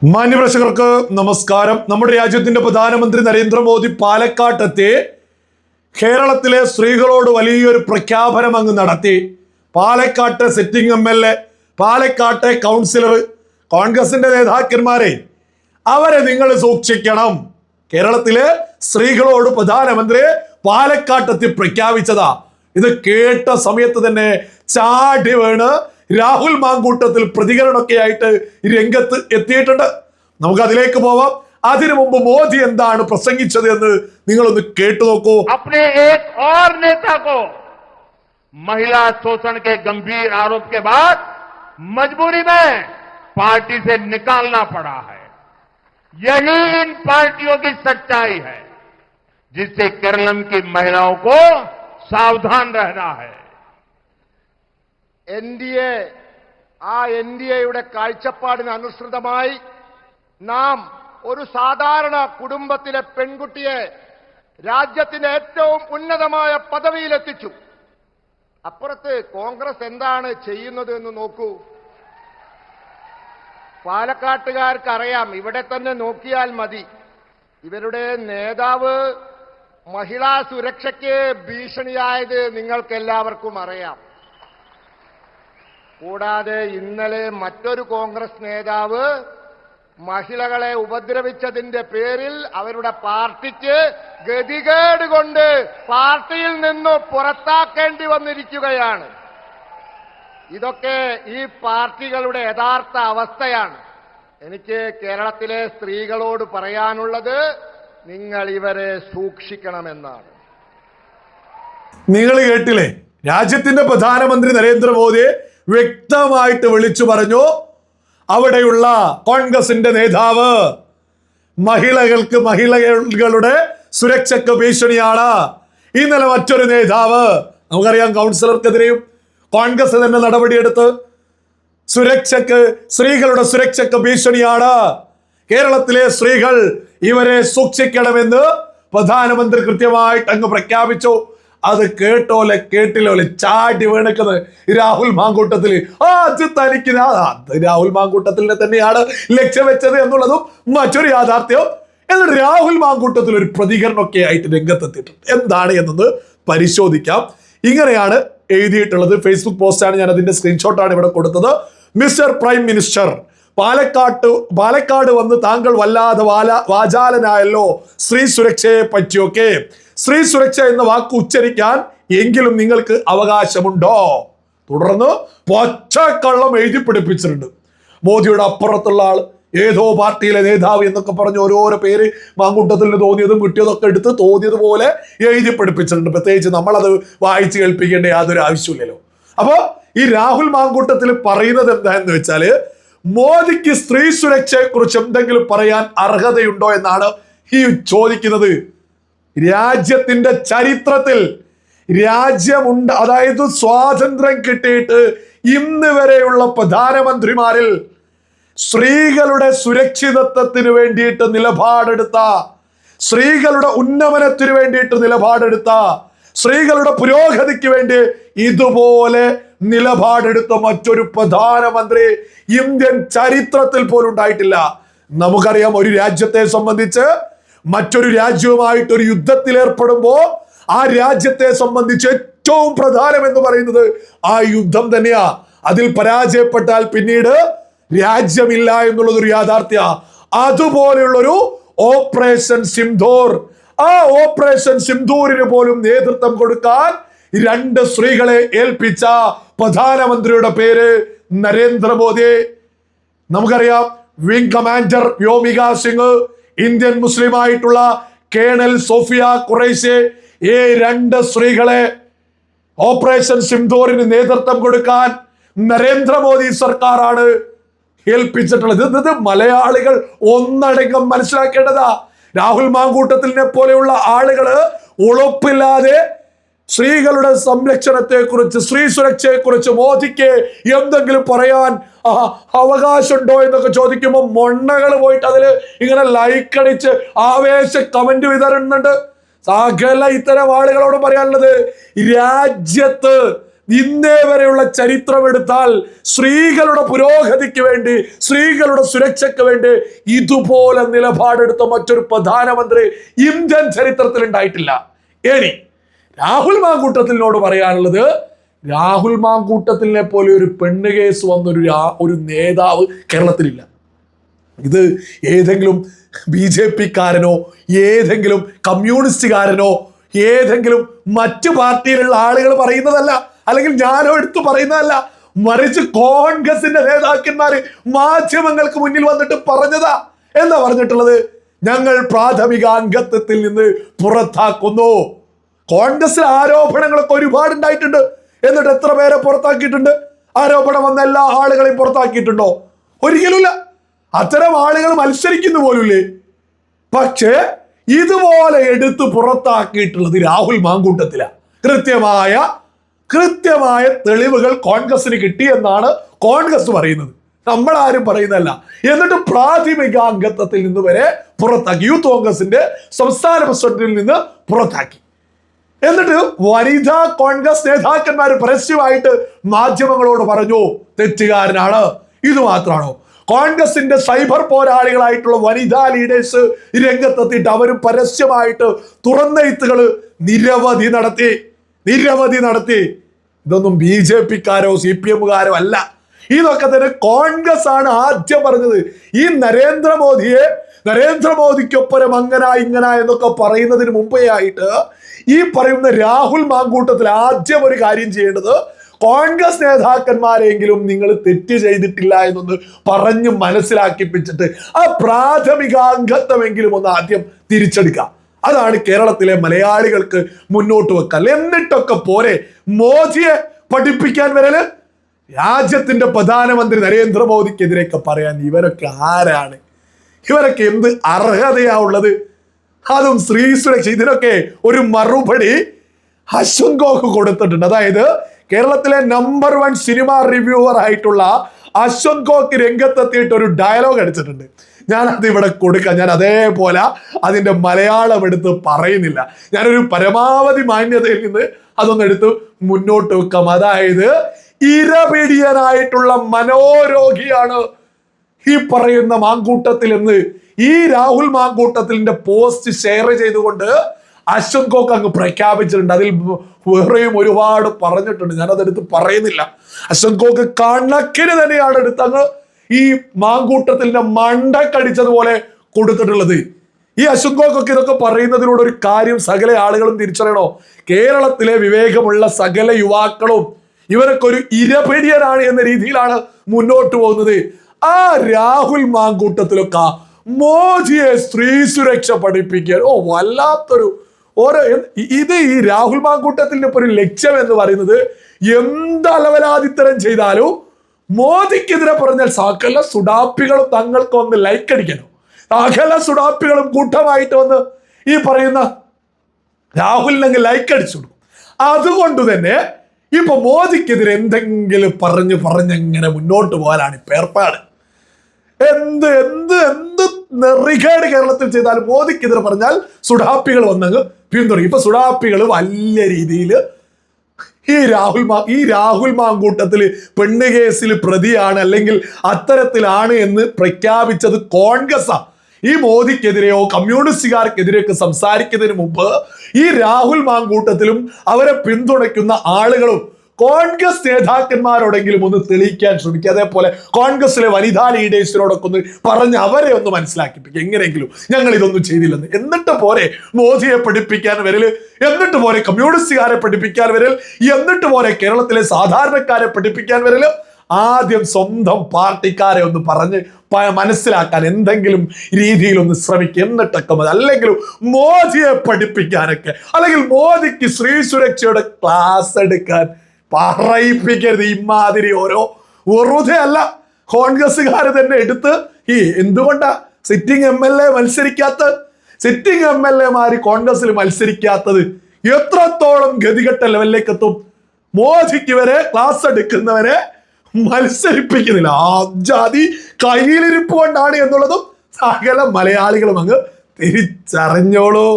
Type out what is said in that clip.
മാന്യപ്രേക്ഷകർക്ക് നമസ്കാരം. നമ്മുടെ രാജ്യത്തിന്റെ പ്രധാനമന്ത്രി നരേന്ദ്രമോദി പാലക്കാട്ടെത്തി കേരളത്തിലെ സ്ത്രീകളോട് വലിയൊരു പ്രഖ്യാപനം അങ്ങ് നടത്തി. പാലക്കാട്ടെ സിറ്റിംഗ് MLA, പാലക്കാട്ടെ കൗൺസിലർ, കോൺഗ്രസിന്റെ നേതാക്കന്മാരെ അവരെ നിങ്ങൾ സൂക്ഷിക്കണം. കേരളത്തിലെ സ്ത്രീകളോട് പ്രധാനമന്ത്രി പാലക്കാട്ടെത്തി പ്രഖ്യാപിച്ചതാ. ഇത് കേട്ട സമയത്ത് തന്നെ ചാടി വീണ് രാഹുൽ മാങ്കൂട്ടത്തിൽ പ്രതികരണമൊക്കെ ആയിട്ട് രംഗത്ത് എത്തിയിട്ടുണ്ട്. നമുക്ക് അതിലേക്ക് പോവാം. അതിനു മുമ്പ് മോദി എന്താണ് പ്രസംഗിച്ചത് എന്ന് നിങ്ങളൊന്ന് കേട്ടു നോക്കൂ. अपने एक और नेता को महिला शोषण के गंभीर आरोप के बाद मजबूरी में पार्टी से निकालना पड़ा है। यही इन पार्टियों की सच्चाई है जिससे केरलम की महिलाओं को सावधान रहना है। എൻഡിഎയുടെ കാഴ്ചപ്പാടിന് അനുസൃതമായി നാം ഒരു സാധാരണ കുടുംബത്തിലെ പെൺകുട്ടിയെ രാജ്യത്തിന്റെ ഏറ്റവും ഉന്നതമായ പദവിയിലെത്തിച്ചു. അപ്പുറത്ത് കോൺഗ്രസ് എന്താണ് ചെയ്യുന്നത് എന്ന് നോക്കൂ. പാലക്കാട്ടുകാർക്കറിയാം, ഇവിടെ തന്നെ നോക്കിയാൽ മതി. ഇവരുടെ നേതാവ് മഹിളാ സുരക്ഷയ്ക്ക് ഭീഷണിയായത് നിങ്ങൾക്കെല്ലാവർക്കും അറിയാം. കൂടാതെ ഇന്നലെ മറ്റൊരു കോൺഗ്രസ് നേതാവ് മഹിളകളെ ഉപദ്രവിച്ചതിന്റെ പേരിൽ അവരുടെ പാർട്ടിക്ക് ഗതികേട് കൊണ്ട് പാർട്ടിയിൽ നിന്ന് പുറത്താക്കേണ്ടി വന്നിരിക്കുകയാണ്. ഇതൊക്കെ ഈ പാർട്ടികളുടെ യഥാർത്ഥ അവസ്ഥയാണ്. എനിക്ക് കേരളത്തിലെ സ്ത്രീകളോട് പറയാനുള്ളത്, നിങ്ങൾ ഇവരെ സൂക്ഷിക്കണമെന്നാണ്. നിങ്ങൾ കേട്ടില്ലേ? രാജ്യത്തിന്റെ പ്രധാനമന്ത്രി നരേന്ദ്രമോദി വ്യക്തമായിട്ട് വിളിച്ചു പറഞ്ഞു, അവിടെയുള്ള കോൺഗ്രസിന്റെ നേതാവ് മഹിളകളുടെ സുരക്ഷയ്ക്ക് ഭീഷണിയാണ്. ഇന്നലെ മറ്റൊരു നേതാവ്, നമുക്കറിയാം, കൗൺസിലർക്കെതിരെയും കോൺഗ്രസ് തന്നെ നടപടിയെടുത്ത് സ്ത്രീകളുടെ സുരക്ഷയ്ക്ക് ഭീഷണിയാണ്. കേരളത്തിലെ സ്ത്രീകൾ ഇവരെ സൂക്ഷിക്കണമെന്ന് പ്രധാനമന്ത്രി കൃത്യമായിട്ട് അങ്ങ് പ്രഖ്യാപിച്ചു. അത് കേട്ടോലെ കേട്ടില്ലോലെ ചാടി വീണക്കുന്നത് രാഹുൽ മാങ്കൂട്ടത്തിൽ. അത് തനിക്ക് രാഹുൽ മാങ്കൂട്ടത്തിനെ തന്നെയാണ് ലക്ഷ്യം വെച്ചത് എന്നുള്ളതും മറ്റൊരു യാഥാർത്ഥ്യം. എന്നിട്ട് രാഹുൽ മാങ്കൂട്ടത്തിൽ ഒരു പ്രതികരണമൊക്കെ ആയിട്ട് രംഗത്തെത്തിയിട്ടുണ്ട്. എന്താണ് എന്നൊന്ന് പരിശോധിക്കാം. ഇങ്ങനെയാണ് എഴുതിയിട്ടുള്ളത്. ഫേസ്ബുക്ക് പോസ്റ്റാണ്, ഞാൻ അതിന്റെ സ്ക്രീൻഷോട്ടാണ് ഇവിടെ കൊടുത്തത്. മിസ്റ്റർ പ്രൈം മിനിസ്റ്റർ, പാലക്കാട് വന്ന് താങ്കൾ വല്ലാതെ വാചാലനായല്ലോ സ്ത്രീ സുരക്ഷയെ പറ്റിയൊക്കെ. സ്ത്രീ സുരക്ഷ എന്ന വാക്ക് ഉച്ചരിക്കാൻ എങ്കിലും നിങ്ങൾക്ക് അവകാശമുണ്ടോ? തുടർന്ന് പച്ചക്കള്ളം എഴുതി പിടിപ്പിച്ചിട്ടുണ്ട്. മോദിയുടെ അപ്പുറത്തുള്ള ആൾ, ഏതോ പാർട്ടിയിലെ നേതാവ് എന്നൊക്കെ പറഞ്ഞ് ഓരോരോ പേര് മാങ്കൂട്ടത്തിൽ തോന്നിയതും കിട്ടിയതൊക്കെ എടുത്ത് തോന്നിയതുപോലെ എഴുതി പിടിപ്പിച്ചിട്ടുണ്ട്. പ്രത്യേകിച്ച് നമ്മളത് വായിച്ച് കേൾപ്പിക്കേണ്ട യാതൊരു ആവശ്യമില്ലല്ലോ. അപ്പോ ഈ രാഹുൽ മാങ്കൂട്ടത്തിൽ പറയുന്നത് എന്താന്ന് വെച്ചാല്, മോദിക്ക് സ്ത്രീ സുരക്ഷയെ കുറിച്ച് എന്തെങ്കിലും പറയാൻ അർഹതയുണ്ടോ എന്നാണ് ഈ ചോദിക്കുന്നത്. രാജ്യത്തിന്റെ ചരിത്രത്തിൽ രാജ്യമുണ്ട്, അതായത് സ്വാതന്ത്ര്യം കിട്ടിയിട്ട് ഇന്ന് വരെയുള്ള പ്രധാനമന്ത്രിമാരിൽ സ്ത്രീകളുടെ സുരക്ഷിതത്വത്തിന് വേണ്ടിയിട്ട് നിലപാടെടുത്ത, സ്ത്രീകളുടെ ഉന്നമനത്തിന് വേണ്ടിയിട്ട് നിലപാടെടുത്ത, സ്ത്രീകളുടെ പുരോഗതിക്ക് വേണ്ടി ഇതുപോലെ നിലപാടെടുത്ത മറ്റൊരു പ്രധാനമന്ത്രി ഇന്ത്യൻ ചരിത്രത്തിൽ പോലും ഉണ്ടായിട്ടില്ല. നമുക്കറിയാം, ഒരു രാജ്യത്തെ സംബന്ധിച്ച് മറ്റൊരു രാജ്യവുമായിട്ട് ഒരു യുദ്ധത്തിൽ ഏർപ്പെടുമ്പോൾ ആ രാജ്യത്തെ സംബന്ധിച്ച് ഏറ്റവും പ്രധാനം എന്ന് പറയുന്നത് ആ യുദ്ധം തന്നെയാ. അതിൽ പരാജയപ്പെട്ടാൽ പിന്നീട് രാജ്യമില്ല എന്നുള്ളതൊരു യാഥാർത്ഥ്യ. അതുപോലെയുള്ളൊരു ഓപ്പറേഷൻ സിന്ദൂർ, ആ ഓപ്പറേഷൻ സിന്ദൂരിന് പോലും നേതൃത്വം കൊടുക്കാൻ രണ്ട് സ്ത്രീകളെ ഏൽപ്പിച്ച പ്രധാനമന്ത്രിയുടെ പേര് നരേന്ദ്രമോദി. നമുക്കറിയാം, wing commander Vyomika Singh, Indian Muslim ആയിട്ടുള്ള കേണൽ സോഫിയ ഖുറൈഷി, ഈ രണ്ട് സ്ത്രീകളെ ഓപ്പറേഷൻ സിന്ദൂറിന് നേതൃത്വം കൊടുക്കാൻ നരേന്ദ്രമോദി സർക്കാരാണ് ഏൽപ്പിച്ചിട്ടുള്ളത്. ഇത് മലയാളികൾ ഒന്നടങ്കം മനസ്സിലാക്കേണ്ടതാ. രാഹുൽ മാങ്കൂട്ടത്തിനെ പോലെയുള്ള ആളുകള് ഉളപ്പില്ലാതെ സ്ത്രീകളുടെ സംരക്ഷണത്തെ കുറിച്ച്, സ്ത്രീ സുരക്ഷയെ കുറിച്ച് മോദിക്ക് എന്തെങ്കിലും പറയാൻ അവകാശമുണ്ടോ എന്നൊക്കെ ചോദിക്കുമ്പോൾ മൊണ്ണകൾ പോയിട്ട് അതില് ഇങ്ങനെ ലൈക്ക് അടിച്ച് ആവേശ കമന്റ് വിതരുന്നുണ്ട്. സകല ഇത്തരം ആളുകളോട് പറയാനുള്ളത്, രാജ്യത്ത് ഇന്നേ വരെയുള്ള ചരിത്രം എടുത്താൽ സ്ത്രീകളുടെ പുരോഗതിക്ക് വേണ്ടി, സ്ത്രീകളുടെ സുരക്ഷയ്ക്ക് വേണ്ടി ഇതുപോലെ നിലപാടെടുത്ത മറ്റൊരു പ്രധാനമന്ത്രി ഇന്ത്യൻ ചരിത്രത്തിൽ ഉണ്ടായിട്ടില്ല. ഇനി രാഹുൽ മാങ്കൂട്ടത്തിനോട് പറയാനുള്ളത്, രാഹുൽ മാങ്കൂട്ടത്തിനെ പോലെ ഒരു പെണ്ണ് കേസ് വന്നൊരു നേതാവ് കേരളത്തിലില്ല. ഇത് ഏതെങ്കിലും BJP-കാരനോ ഏതെങ്കിലും കമ്മ്യൂണിസ്റ്റുകാരനോ ഏതെങ്കിലും മറ്റു പാർട്ടിയിലുള്ള ആളുകൾ പറയുന്നതല്ല, അല്ലെങ്കിൽ ഞാനോ എടുത്തു പറയുന്നതല്ല, മറിച്ച് കോൺഗ്രസിന്റെ നേതാക്കന്മാര് മാധ്യമങ്ങൾക്ക് മുന്നിൽ വന്നിട്ട് പറഞ്ഞതാ. എന്താ പറഞ്ഞിട്ടുള്ളത്? ഞങ്ങൾ പ്രാഥമിക അംഗത്വത്തിൽ നിന്ന് പുറത്താക്കുന്നു. കോൺഗ്രസിൽ ആരോപണങ്ങളൊക്കെ ഒരുപാട് ഉണ്ടായിട്ടുണ്ട്. എന്നിട്ട് എത്ര പേരെ പുറത്താക്കിയിട്ടുണ്ട്? ആരോപണം വന്ന എല്ലാ ആളുകളെയും പുറത്താക്കിയിട്ടുണ്ടോ? ഒരിക്കലുമില്ല. അത്തരം ആളുകൾ മത്സരിക്കുന്നു പോലുമില്ലേ. പക്ഷേ ഇതുപോലെ എടുത്ത് പുറത്താക്കിയിട്ടുള്ളത് രാഹുൽ മാങ്കൂട്ടത്തിലാണ്. കൃത്യമായ തെളിവുകൾ കോൺഗ്രസിന് കിട്ടിയെന്നാണ് കോൺഗ്രസ് പറയുന്നത്, നമ്മളാരും പറയുന്നതല്ല. എന്നിട്ട് പ്രാഥമിക അംഗത്വത്തിൽ നിന്ന് വരെ പുറത്താക്കി. യൂത്ത് കോൺഗ്രസിന്റെ സംസ്ഥാന പ്രസിഡന്റിൽ നിന്ന് പുറത്താക്കി. എന്നിട്ട് വനിതാ കോൺഗ്രസ് നേതാക്കന്മാർ പരസ്യമായിട്ട് മാധ്യമങ്ങളോട് പറഞ്ഞു തെറ്റുകാരനാണ്. ഇത് മാത്രമാണോ? കോൺഗ്രസിന്റെ സൈബർ പോരാളികളായിട്ടുള്ള വനിതാ ലീഡേഴ്സ് രംഗത്തെത്തിയിട്ട് അവരും പരസ്യമായിട്ട് തുറന്നെഴുത്തുകൾ നിരവധി നടത്തി. ഇതൊന്നും BJP-കാരോ CPM-കാരോ അല്ല. ഇതൊക്കെ തന്നെ കോൺഗ്രസ് ആണ് ആദ്യം പറഞ്ഞത്. ഈ നരേന്ദ്രമോദിക്കൊപ്പരം അങ്ങനെ എന്നൊക്കെ പറയുന്നതിന് മുമ്പേ ആയിട്ട് ഈ പറയുന്ന രാഹുൽ മാങ്കൂട്ടത്തിൽ ആദ്യം ഒരു കാര്യം ചെയ്യേണ്ടത്, കോൺഗ്രസ് നേതാക്കന്മാരെങ്കിലും നിങ്ങൾ തെറ്റ് ചെയ്തിട്ടില്ല എന്നൊന്ന് പറഞ്ഞു മനസ്സിലാക്കിപ്പിച്ചിട്ട് ആ പ്രാഥമിക അംഗത്വമെങ്കിലും ഒന്ന് ആദ്യം തിരിച്ചെടുക്കുക. അതാണ് കേരളത്തിലെ മലയാളികൾക്ക് മുന്നോട്ട് വെക്കാൻ. എന്നിട്ടൊക്കെ പോരെ മോദിയെ പഠിപ്പിക്കാൻ വരല്? രാജ്യത്തിന്റെ പ്രധാനമന്ത്രി നരേന്ദ്രമോദിക്കെതിരെയൊക്കെ പറയാൻ ഇവരൊക്കെ ആരാണ്? ഇവരൊക്കെ എന്ത് അർഹതയാ ഉള്ളത്? അതും സ്ത്രീ സുരക്ഷ. ഇതിനൊക്കെ ഒരു മറുപടി അശ്വന്ത് ഗോക്ക് കൊടുത്തിട്ടുണ്ട്. അതായത് കേരളത്തിലെ നമ്പർ 1 സിനിമ റിവ്യൂവർ ആയിട്ടുള്ള അശ്വന്ത് ഗോക്ക് രംഗത്തെത്തിയിട്ട് ഒരു ഡയലോഗ് അടിച്ചിട്ടുണ്ട്. ഞാനത് ഇവിടെ കൊടുക്കാം. ഞാൻ അതേപോലെ അതിന്റെ മലയാളം എടുത്ത് പറയുന്നില്ല. ഞാനൊരു പരമാവധി മാന്യതയിൽ നിന്ന് അതൊന്ന് എടുത്ത് മുന്നോട്ട് വെക്കാം. അതായത് ഇരപിടിയനായിട്ടുള്ള മനോരോഗിയാണ് ഈ പറയുന്ന മാങ്കൂട്ടത്തിൽ എന്ന് ഈ രാഹുൽ മാങ്കൂട്ടത്തിന്റെ പോസ്റ്റ് ഷെയർ ചെയ്തുകൊണ്ട് അശ്വന്ത് ഗോക്ക് അങ്ങ് പ്രഖ്യാപിച്ചിട്ടുണ്ട്. അതിൽ വേറെയും ഒരുപാട് പറഞ്ഞിട്ടുണ്ട്, ഞാനതെടുത്ത് പറയുന്നില്ല. അശ്വന്ത് ഗോക്ക് കണക്കിന് തന്നെയാണ് എടുത്ത് അങ്ങ് ഈ മാങ്കൂട്ടത്തിന്റെ മണ്ടക്കടിച്ചതുപോലെ കൊടുത്തിട്ടുള്ളത്. ഈ അശ്വന്ത് ഗോക്കൊക്കെ ഇതൊക്കെ പറയുന്നതിലൂടെ ഒരു കാര്യം സകല ആളുകളും തിരിച്ചറിയണോ? കേരളത്തിലെ വിവേകമുള്ള സകല യുവാക്കളും ഇവരൊക്കെ ഒരു ഇരപിടിയനാണ് എന്ന രീതിയിലാണ് മുന്നോട്ട് പോകുന്നത്. ആ രാഹുൽ മാങ്കൂട്ടത്തിലൊക്കെ മോദിയെ സ്ത്രീ സുരക്ഷ പഠിപ്പിക്കാൻ വല്ലാത്തൊരു ഇത് ഈ രാഹുൽ മാങ്കൂട്ടത്തിന്റെ ഒരു ലക്ഷ്യം എന്ന് പറയുന്നത് എന്ത് അലവലാതിത്തരം ചെയ്താലും മോദിക്കെതിരെ പറഞ്ഞാൽ സകല സുഡാപ്പികളും തങ്ങൾക്ക് വന്ന് ലൈക്ക് അടിക്കണം. സകല സുഡാപ്പികളും കൂട്ടമായിട്ട് വന്ന് ഈ പറയുന്ന രാഹുലിനങ്ങ് ലൈക്ക് അടിച്ചു കൊടുക്കും. അതുകൊണ്ട് തന്നെ ഇപ്പൊ മോദിക്കെതിരെ എന്തെങ്കിലും പറഞ്ഞെങ്ങനെ മുന്നോട്ട് പോകാനാണ് ഇപ്പൊ ഏർപ്പാട്. എന്ത് നെറികേട് കേരളത്തിൽ ചെയ്താലും മോദിക്കെതിരെ പറഞ്ഞാൽ സുഡാപ്പികൾ വന്നങ്ങ് പിന്തുണയും. ഇപ്പൊ സുഡാപ്പികൾ വലിയ രീതിയിൽ ഈ രാഹുൽ മാങ്കൂട്ടത്തിൽ പെണ്ണ് കേസിൽ പ്രതിയാണ് അല്ലെങ്കിൽ അത്തരത്തിലാണ് എന്ന് പ്രഖ്യാപിച്ചത് കോൺഗ്രസാ. ഈ മോദിക്കെതിരെയോ കമ്മ്യൂണിസ്റ്റുകാർക്കെതിരെയൊക്കെ സംസാരിക്കുന്നതിന് മുമ്പ് ഈ രാഹുൽ മാങ്കൂട്ടത്തിലും അവരെ പിന്തുണയ്ക്കുന്ന ആളുകളും കോൺഗ്രസ് നേതാക്കന്മാരോടെങ്കിലും ഒന്ന് തെളിയിക്കാൻ ശ്രമിക്കുക. അതേപോലെ കോൺഗ്രസിലെ വനിതാ ലീഡേഴ്സിനോടൊക്കെ ഒന്ന് പറഞ്ഞ് അവരെ ഒന്ന് മനസ്സിലാക്കിപ്പിക്കുക. എങ്ങനെയെങ്കിലും ഞങ്ങൾ ഇതൊന്നും ചെയ്തില്ലെന്ന്. എന്നിട്ട് പോരെ മോദിയെ പഠിപ്പിക്കാൻ വരല്, എന്നിട്ട് പോരെ കമ്മ്യൂണിസ്റ്റുകാരെ പഠിപ്പിക്കാൻ വരൽ, എന്നിട്ട് പോരെ കേരളത്തിലെ സാധാരണക്കാരെ പഠിപ്പിക്കാൻ വരല്. ആദ്യം സ്വന്തം പാർട്ടിക്കാരെ ഒന്ന് പറഞ്ഞ് മനസ്സിലാക്കാൻ എന്തെങ്കിലും രീതിയിൽ ഒന്ന് ശ്രമിക്കുക. എന്നിട്ടൊക്കെ മതി. അല്ലെങ്കിൽ മോദിയെ പഠിപ്പിക്കാനൊക്കെ, അല്ലെങ്കിൽ മോദിക്ക് സ്ത്രീ സുരക്ഷയുടെ ക്ലാസ് എടുക്കാൻ പറയിപ്പിക്കരുത്. ഇമാതിരി ഓരോ വെറുതെ അല്ല, കോൺഗ്രസ്സുകാർ തന്നെ എടുത്ത് എന്തുകൊണ്ടാ സിറ്റിംഗ് MLA മത്സരിക്കാത്തത്? സിറ്റിംഗ് MLA-മാര് കോൺഗ്രസിൽ മത്സരിക്കാത്തത് എത്രത്തോളം ഗതികെട്ട ലെവലിലേക്ക് എത്തും? മോദിക്ക് വരെ ക്ലാസ് എടുക്കുന്നവരെ മത്സരിപ്പിക്കുന്നില്ല. ആ ജാതി കയ്യിലിരിപ്പ് കൊണ്ടാണ് എന്നുള്ളതും സകല മലയാളികളും അങ്ങ് തിരിച്ചറിഞ്ഞോളൂ.